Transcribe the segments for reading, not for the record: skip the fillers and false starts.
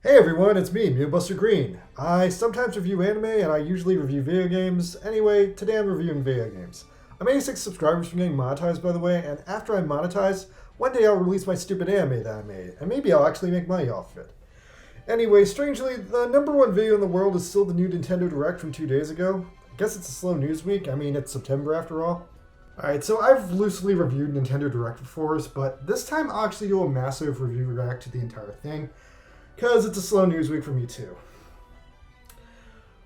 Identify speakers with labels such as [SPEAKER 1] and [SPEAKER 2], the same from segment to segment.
[SPEAKER 1] Hey everyone, it's me, Buster Green. I sometimes review anime and I usually review video games. Anyway, today I'm reviewing video games. I'm 86 subscribers from getting monetized, by the way, and after I monetize, one day I'll release my stupid anime that I made, and maybe I'll actually make money off of it. Anyway, strangely, the number one video in the world is still the new Nintendo Direct from 2 days ago. I guess it's a slow news week. I mean, it's September after all. Alright, so I've loosely reviewed Nintendo Direct before, but this time I'll actually do a massive review react to the entire thing, because it's a slow news week for me too.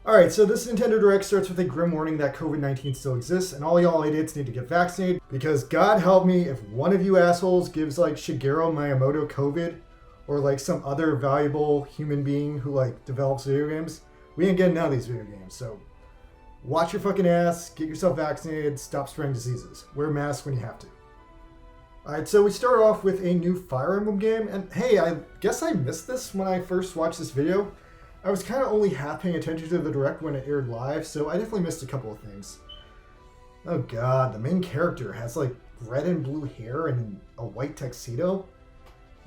[SPEAKER 1] Alright, so this Nintendo Direct starts with a grim warning that COVID-19 still exists, and all y'all idiots need to get vaccinated, because God help me if one of you assholes gives like Shigeru Miyamoto COVID, or like some other valuable human being who like develops video games, we ain't getting none of these video games, so watch your fucking ass, get yourself vaccinated, stop spreading diseases, wear masks when you have to. Alright, so we start off with a new Fire Emblem game, and hey, I guess I missed this when I first watched this video. I was kind of only half paying attention to the Direct when it aired live, so I definitely missed a couple of things. Oh god, the main character has like red and blue hair and a white tuxedo?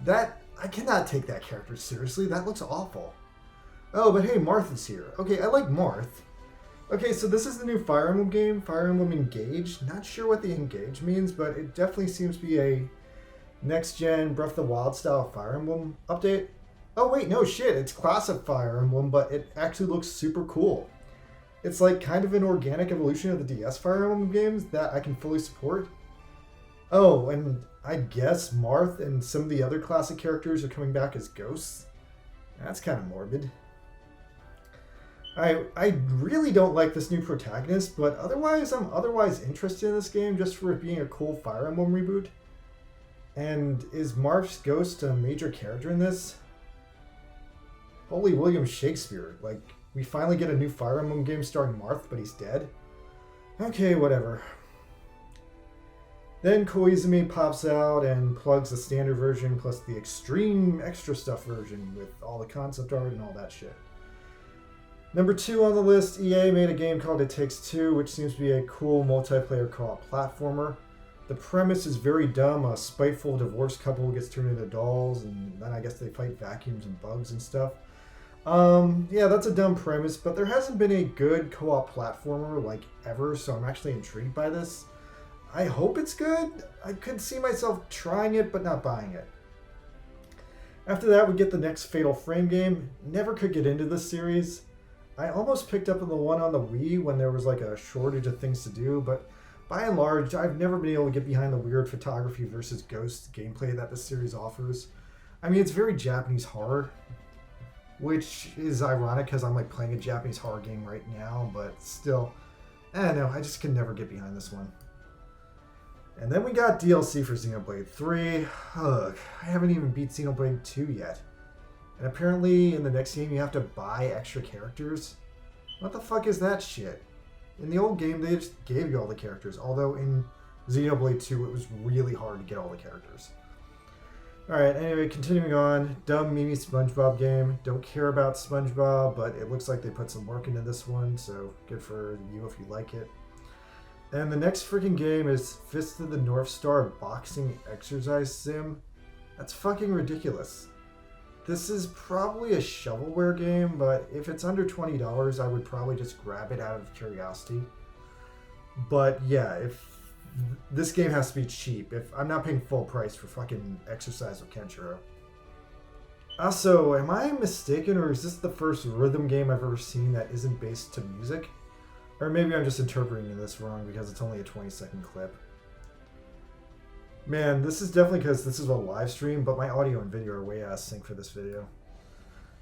[SPEAKER 1] I cannot take that character seriously, that looks awful. Oh, but hey, Marth is here. Okay, I like Marth. Okay, so this is the new Fire Emblem game, Fire Emblem Engage. Not sure what the Engage means, but it definitely seems to be a next-gen Breath of the Wild style Fire Emblem update. Oh wait, no shit, it's classic Fire Emblem, but it actually looks super cool. It's like kind of an organic evolution of the DS Fire Emblem games that I can fully support. Oh, and I guess Marth and some of the other classic characters are coming back as ghosts. That's kind of morbid. I really don't like this new protagonist, but otherwise I'm interested in this game just for it being a cool Fire Emblem reboot. And is Marth's ghost a major character in this? Holy William Shakespeare, like we finally get a new Fire Emblem game starring Marth, but he's dead? Okay, whatever. Then Koizumi pops out and plugs the standard version plus the extreme extra stuff version with all the concept art and all that shit. Number 2 on the list, EA made a game called It Takes Two, which seems to be a cool multiplayer co-op platformer. The premise is very dumb. A spiteful divorced couple gets turned into dolls, and then I guess they fight vacuums and bugs and stuff. Yeah, that's a dumb premise, but there hasn't been a good co-op platformer like ever, so I'm actually intrigued by this. I hope it's good. I could see myself trying it, but not buying it. After that, we get the next Fatal Frame game. Never could get into this series. I almost picked up on the one on the Wii when there was like a shortage of things to do, but by and large, I've never been able to get behind the weird photography versus ghost gameplay that this series offers. I mean, it's very Japanese horror, which is ironic because I'm like playing a Japanese horror game right now, but still, I don't know, I just can never get behind this one. And then we got DLC for Xenoblade 3. Ugh, I haven't even beat Xenoblade 2 yet. And apparently in the next game you have to buy extra characters? What the fuck is that shit? In the old game they just gave you all the characters, although in Xenoblade 2 it was really hard to get all the characters. Alright, anyway, continuing on. Dumb Mimi SpongeBob game. Don't care about SpongeBob, but it looks like they put some work into this one, so good for you if you like it. And the next freaking game is Fist of the North Star Boxing Exercise Sim. That's fucking ridiculous. This is probably a shovelware game, but if it's under $20, I would probably just grab it out of curiosity. But yeah, if this game has to be cheap. If I'm not paying full price for fucking Exercise with Kenshiro. Also, am I mistaken, or is this the first rhythm game I've ever seen that isn't based to music? Or maybe I'm just interpreting this wrong because it's only a 20-second clip. Man, this is definitely because this is a live stream, but my audio and video are way out of sync for this video.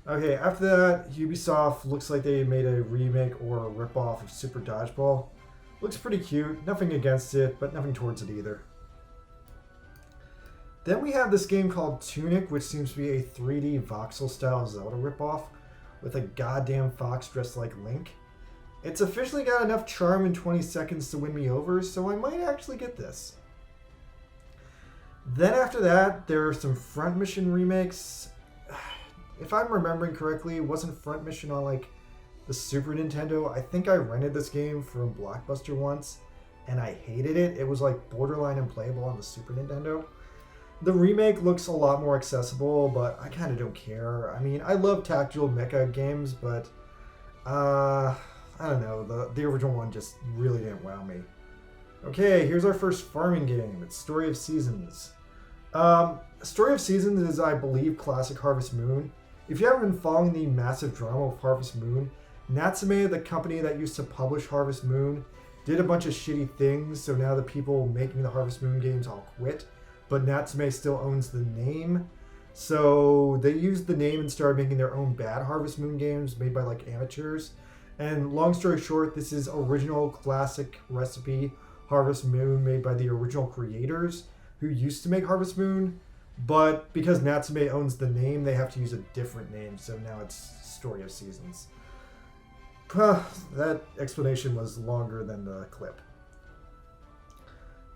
[SPEAKER 1] Okay, after that, Ubisoft looks like they made a remake or a ripoff of Super Dodgeball. Looks pretty cute, nothing against it, but nothing towards it either. Then we have this game called Tunic, which seems to be a 3D voxel-style Zelda ripoff with a goddamn fox dressed like Link. It's officially got enough charm in 20 seconds to win me over, so I might actually get this. Then after that, there are some Front Mission remakes. If I'm remembering correctly, wasn't Front Mission on like the Super Nintendo? I think I rented this game from Blockbuster once, and I hated it. It was like borderline unplayable on the Super Nintendo. The remake looks a lot more accessible, but I kind of don't care. I mean, I love tactical mecha games, but I don't know. The original one just really didn't wow me. Okay, here's our first farming game. It's Story of Seasons. Story of Seasons is, I believe, classic Harvest Moon. If you haven't been following the massive drama of Harvest Moon, Natsume, the company that used to publish Harvest Moon, did a bunch of shitty things, so now the people making the Harvest Moon games all quit, but Natsume still owns the name. So they used the name and started making their own bad Harvest Moon games made by like amateurs. And long story short, this is original classic recipe Harvest Moon made by the original creators who used to make Harvest Moon, but because Natsume owns the name, they have to use a different name, so now it's Story of Seasons. That explanation was longer than the clip.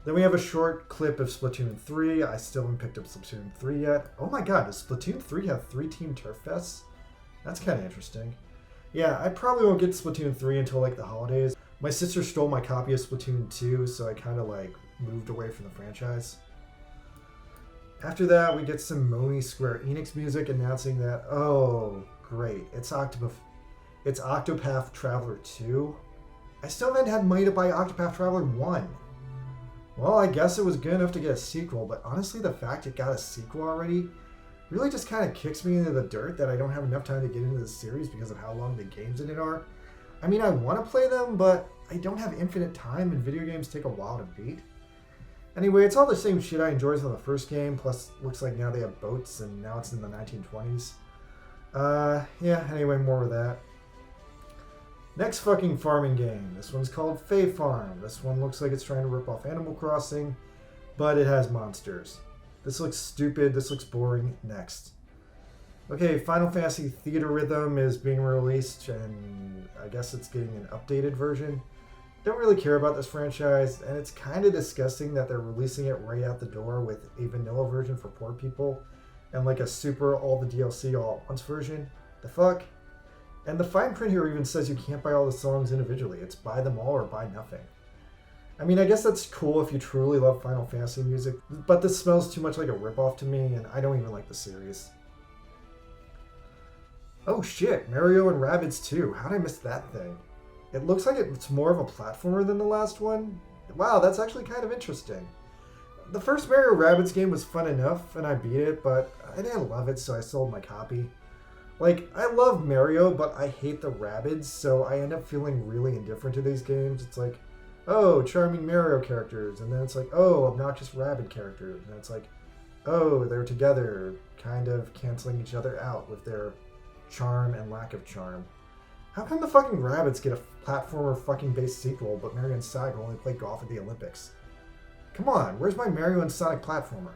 [SPEAKER 1] Then we have a short clip of Splatoon 3. I still haven't picked up Splatoon 3 yet. Oh my god, does Splatoon 3 have 3 Team Turf Fests? That's kind of interesting. Yeah, I probably won't get Splatoon 3 until like the holidays. My sister stole my copy of Splatoon 2, so I kind of like moved away from the franchise. After that, we get some moany Square Enix music announcing that, oh, great, it's Octopath Traveler 2. I still haven't had money to buy Octopath Traveler 1. Well, I guess it was good enough to get a sequel, but honestly, the fact it got a sequel already really just kind of kicks me into the dirt that I don't have enough time to get into the series because of how long the games in it are. I mean, I want to play them, but I don't have infinite time, and video games take a while to beat. Anyway, it's all the same shit I enjoyed from the first game, plus looks like now they have boats, and now it's in the 1920s. Yeah, anyway, more of that. Next fucking farming game. This one's called Fae Farm. This one looks like it's trying to rip off Animal Crossing, but it has monsters. This looks stupid. This looks boring. Next. Okay, Final Fantasy Theatrhythm is being released, and I guess it's getting an updated version. Don't really care about this franchise, and it's kind of disgusting that they're releasing it right out the door with a vanilla version for poor people, and like a super all the DLC all at once version. The fuck? And the fine print here even says you can't buy all the songs individually. It's buy them all or buy nothing. I mean, I guess that's cool if you truly love Final Fantasy music, but this smells too much like a ripoff to me, and I don't even like the series. Oh shit, Mario and Rabbids 2. How'd I miss that thing? It looks like it's more of a platformer than the last one. Wow, that's actually kind of interesting. The first Mario Rabbids game was fun enough, and I beat it, but I didn't love it, so I sold my copy. Like, I love Mario, but I hate the Rabbids, so I end up feeling really indifferent to these games. It's like, oh, charming Mario characters, and then it's like, oh, obnoxious Rabbid characters, and it's like, oh, they're together, kind of canceling each other out with their charm and lack of charm. How come the fucking Rabbids get a platformer fucking based sequel, but Mario and Sonic only play golf at the Olympics? Come on, where's my Mario and Sonic platformer?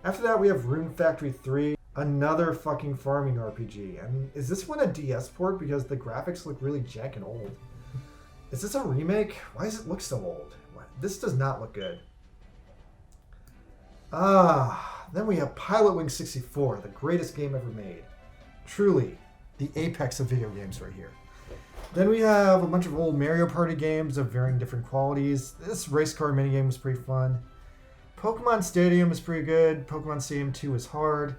[SPEAKER 1] After that, we have Rune Factory 3. Another fucking farming RPG. And is this one a DS port? Because the graphics look really jank and old. Is this a remake? Why does it look so old? This does not look good. Then we have Pilotwings 64, the greatest game ever made. Truly, the apex of video games right here. Then we have a bunch of old Mario Party games of varying different qualities. This race car minigame was pretty fun. Pokemon Stadium is pretty good. Pokemon Stadium 2 is hard.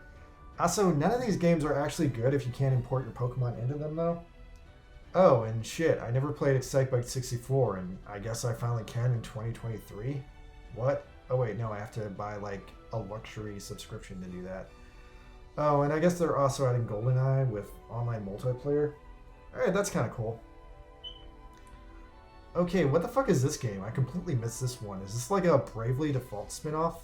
[SPEAKER 1] Also, none of these games are actually good if you can't import your Pokemon into them, though. Oh, and shit, I never played Excitebike 64, and I guess I finally can in 2023? What? Oh wait, no, I have to buy, like, a luxury subscription to do that. Oh, and I guess they're also adding GoldenEye with online multiplayer. Alright, that's kind of cool. Okay, what the fuck is this game? I completely missed this one. Is this like a Bravely Default spinoff?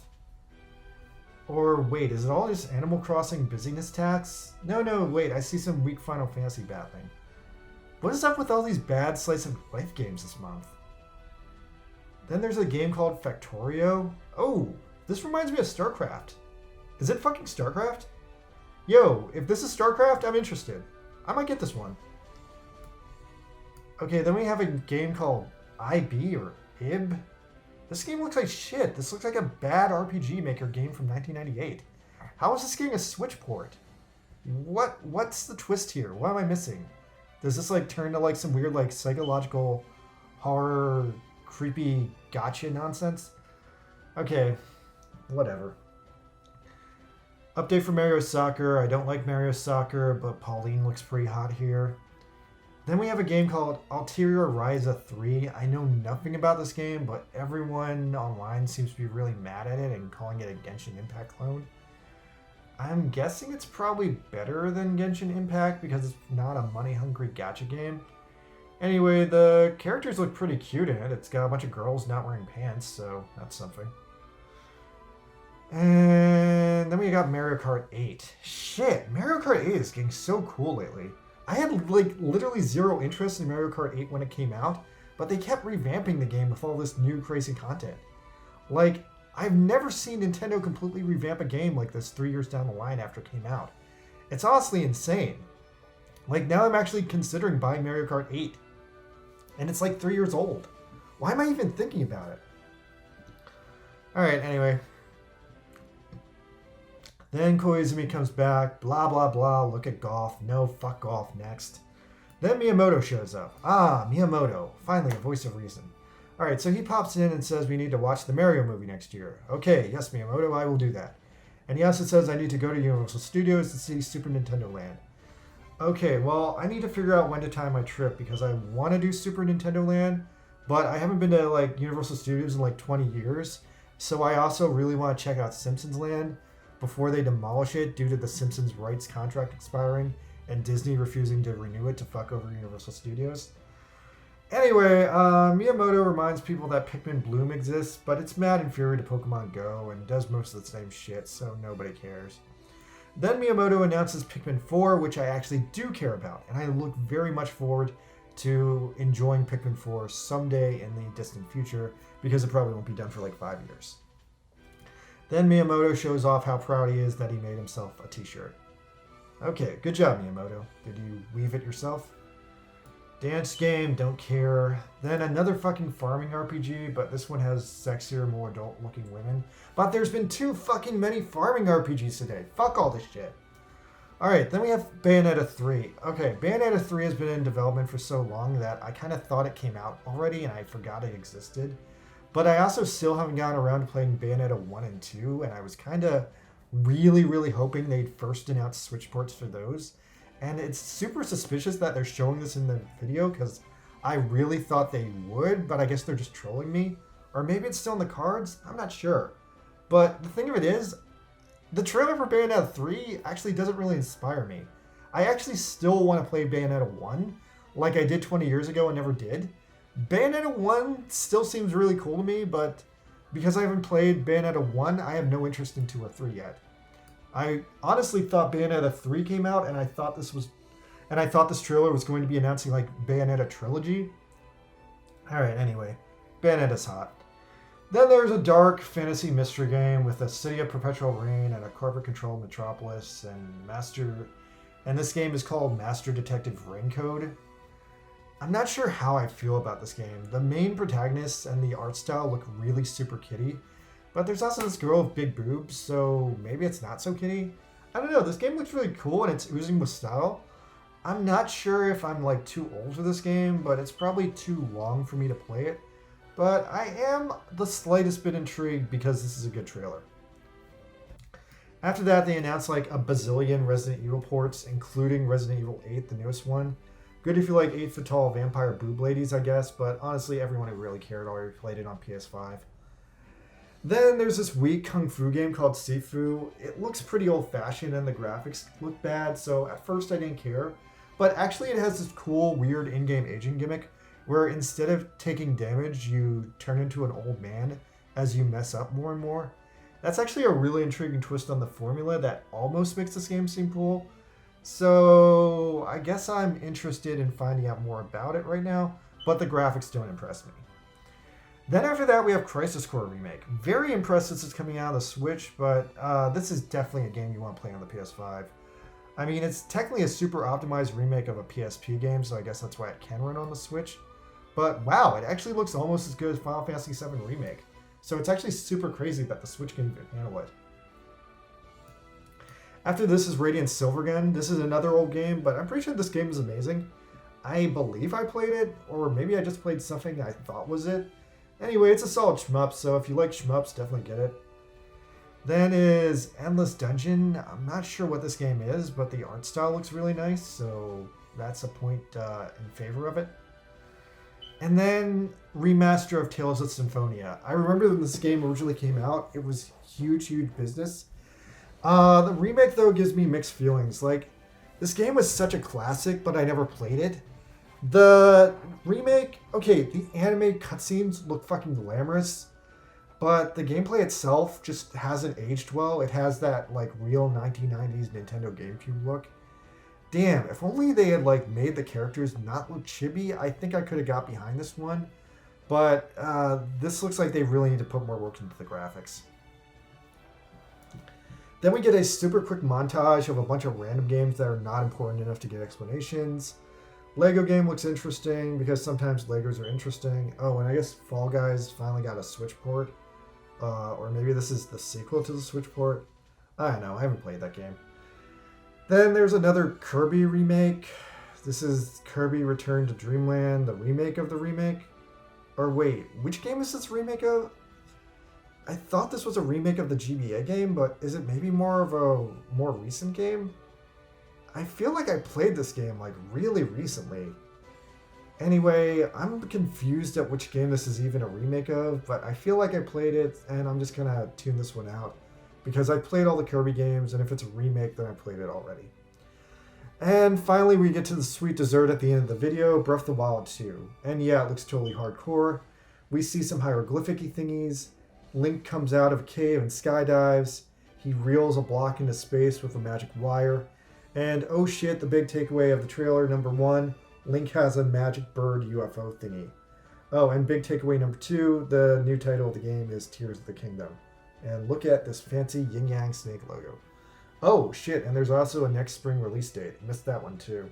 [SPEAKER 1] Or wait, is it all just Animal Crossing busyness tax? No, wait, I see some weak Final Fantasy battling. What is up with all these bad slice of life games this month? Then there's a game called Factorio. Oh, this reminds me of StarCraft. Is it fucking StarCraft? Yo, if this is StarCraft, I'm interested. I might get this one. Okay, then we have a game called IB or IB. This game looks like shit. This looks like a bad RPG Maker game from 1998. How is this getting a Switch port? What's the twist here? What am I missing? Does this like turn to like some weird like psychological horror creepy gotcha nonsense? Okay, whatever. Update for Mario Soccer. I don't like Mario Soccer, but Pauline looks pretty hot here. Then we have a game called Ulterior Ryza 3. I know nothing about this game, but everyone online seems to be really mad at it and calling it a Genshin Impact clone. I'm guessing it's probably better than Genshin Impact because it's not a money-hungry gacha game. Anyway, the characters look pretty cute in it. It's got a bunch of girls not wearing pants, so that's something. And then we got Mario Kart 8. Shit, Mario Kart 8 is getting so cool lately. I had like literally zero interest in Mario Kart 8 when it came out, but they kept revamping the game with all this new crazy content. Like, I've never seen Nintendo completely revamp a game like this 3 years down the line after it came out. It's honestly insane. Like, now I'm actually considering buying Mario Kart 8. And it's like 3 years old. Why am I even thinking about it? Alright, anyway. Then Koizumi comes back, blah blah blah, look at golf, no, fuck golf, next. Then Miyamoto shows up. Ah, Miyamoto, finally a voice of reason. Alright, so he pops in and says we need to watch the Mario movie next year. Okay, yes Miyamoto, I will do that. And he also says I need to go to Universal Studios to see Super Nintendo Land. Okay, well, I need to figure out when to time my trip because I want to do Super Nintendo Land, but I haven't been to like Universal Studios in like 20 years, so I also really want to check out Simpsons Land before they demolish it due to the Simpsons rights contract expiring and Disney refusing to renew it to fuck over Universal Studios. Anyway, Miyamoto reminds people that Pikmin Bloom exists, but it's mad inferior to Pokemon Go and does most of the same shit, so nobody cares. Then Miyamoto announces Pikmin 4, which I actually do care about, and I look very much forward to enjoying Pikmin 4 someday in the distant future, because it probably won't be done for like 5 years. Then Miyamoto shows off how proud he is that he made himself a t-shirt. Okay, good job Miyamoto. Did you weave it yourself? Dance game, don't care. Then another fucking farming RPG, but this one has sexier, more adult-looking women. But there's been too fucking many farming RPGs today. Fuck all this shit. Alright, then we have Bayonetta 3. Okay, Bayonetta 3 has been in development for so long that I kind of thought it came out already and I forgot it existed. But I also still haven't gotten around to playing Bayonetta 1 and 2, and I was kind of really hoping they'd first announce Switch ports for those. And it's super suspicious that they're showing this in the video, because I really thought they would, but I guess they're just trolling me. Or maybe it's still in the cards, I'm not sure. But the thing of it is, the trailer for Bayonetta 3 actually doesn't really inspire me. I actually still want to play Bayonetta 1, like I did 20 years ago and never did. Bayonetta 1 still seems really cool to me, but because I haven't played Bayonetta 1, I have no interest in 2 or 3 yet. I honestly thought Bayonetta 3 came out, and I thought this trailer was going to be announcing like Bayonetta trilogy. Alright, anyway. Bayonetta's hot. Then there's a dark fantasy mystery game with a city of perpetual rain and a corporate-controlled metropolis, and this game is called Master Detective Raincode. I'm not sure how I feel about this game. The main protagonists and the art style look really super kiddie, but there's also this girl with big boobs, so maybe it's not so kiddie. I don't know, this game looks really cool and it's oozing with style. I'm not sure if I'm like too old for this game, but it's probably too long for me to play it. But I am the slightest bit intrigued because this is a good trailer. After that, they announced like a bazillion Resident Evil ports, including Resident Evil 8, the newest one. Good if you like 8-foot tall vampire boob ladies, I guess, but honestly, everyone who really cared already played it on PS5. Then there's this weak kung fu game called Sifu. It looks pretty old-fashioned and the graphics look bad, so at first I didn't care. But actually it has this cool, weird in-game aging gimmick where instead of taking damage, you turn into an old man as you mess up more and more. That's actually a really intriguing twist on the formula that almost makes this game seem cool. So I guess I'm interested in finding out more about it right now, but the graphics don't impress me. Then after that, we have Crisis Core Remake. Very impressed since it's coming out on the Switch, but this is definitely a game you want to play on the PS5. I mean, it's technically a super optimized remake of a PSP game, so I guess that's why it can run on the Switch. But wow, it actually looks almost as good as Final Fantasy VII Remake. So it's actually super crazy that the Switch can even handle it. After this is Radiant Silvergun. This is another old game, but I'm pretty sure this game is amazing. I believe I played it, or maybe I just played something I thought was it. Anyway, it's a solid shmup, so if you like shmups, definitely get it. Then is Endless Dungeon. I'm not sure what this game is, but the art style looks really nice, so that's a point in favor of it. And then remaster of Tales of Symphonia. I remember when this game originally came out, it was huge, huge business. The remake, though, gives me mixed feelings. Like, this game was such a classic, but I never played it. The remake, okay, the anime cutscenes look fucking glamorous, but the gameplay itself just hasn't aged well. It has that, like, real 1990s Nintendo GameCube look. Damn, if only they had, like, made the characters not look chibi, I think I could have got behind this one. But this looks like they really need to put more work into the graphics. Then we get a super quick montage of a bunch of random games that are not important enough to get explanations. Lego game looks interesting because sometimes Legos are interesting. Oh, and I guess Fall Guys finally got a Switch port. Or maybe this is the sequel to the Switch port. I don't know, I haven't played that game. Then there's another Kirby remake. This is Kirby Return to Dreamland, the remake of the remake. Or wait, which game is this remake of? I thought this was a remake of the GBA game, but is it maybe more of a more recent game? I feel like I played this game like really recently. Anyway, I'm confused at which game this is even a remake of, but I feel like I played it, and I'm just gonna tune this one out. Because I played all the Kirby games, and if it's a remake, then I played it already. And finally, we get to the sweet dessert at the end of the video, Breath of the Wild 2. And yeah, it looks totally hardcore. We see some hieroglyphic-y thingies. Link comes out of a cave and skydives. He reels a block into space with a magic wire. And oh shit, the big takeaway of the trailer, number 1, Link has a magic bird UFO thingy. Oh, and big takeaway number 2, the new title of the game is Tears of the Kingdom. And look at this fancy Yin Yang Snake logo. Oh shit, and there's also a next spring release date. Missed that one too.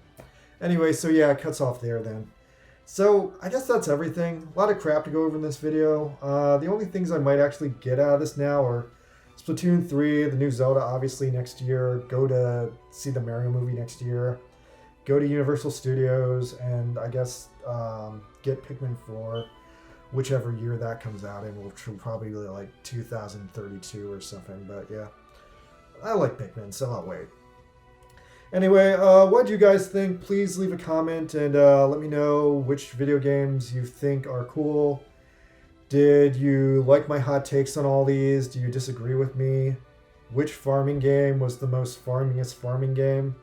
[SPEAKER 1] Anyway, so yeah, it cuts off there then. So I guess that's everything. A lot of crap to go over in this video. The only things I might actually get out of this now are Splatoon 3, the new Zelda obviously next year, go to see the Mario movie next year, go to Universal Studios, and I guess get Pikmin 4, whichever year that comes out in, which will probably be like 2032 or something, but yeah. I like Pikmin, so I'll wait. Anyway, what do you guys think? Please leave a comment and let me know which video games you think are cool. Did you like my hot takes on all these? Do you disagree with me? Which farming game was the most farmingest farming game?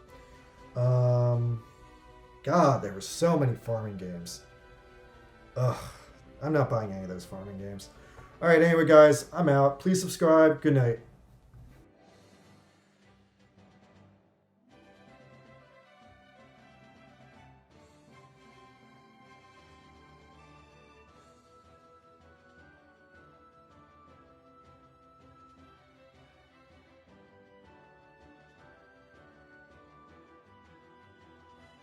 [SPEAKER 1] God, there were so many farming games. Ugh, I'm not buying any of those farming games. Alright, anyway guys, I'm out. Please subscribe. Good night.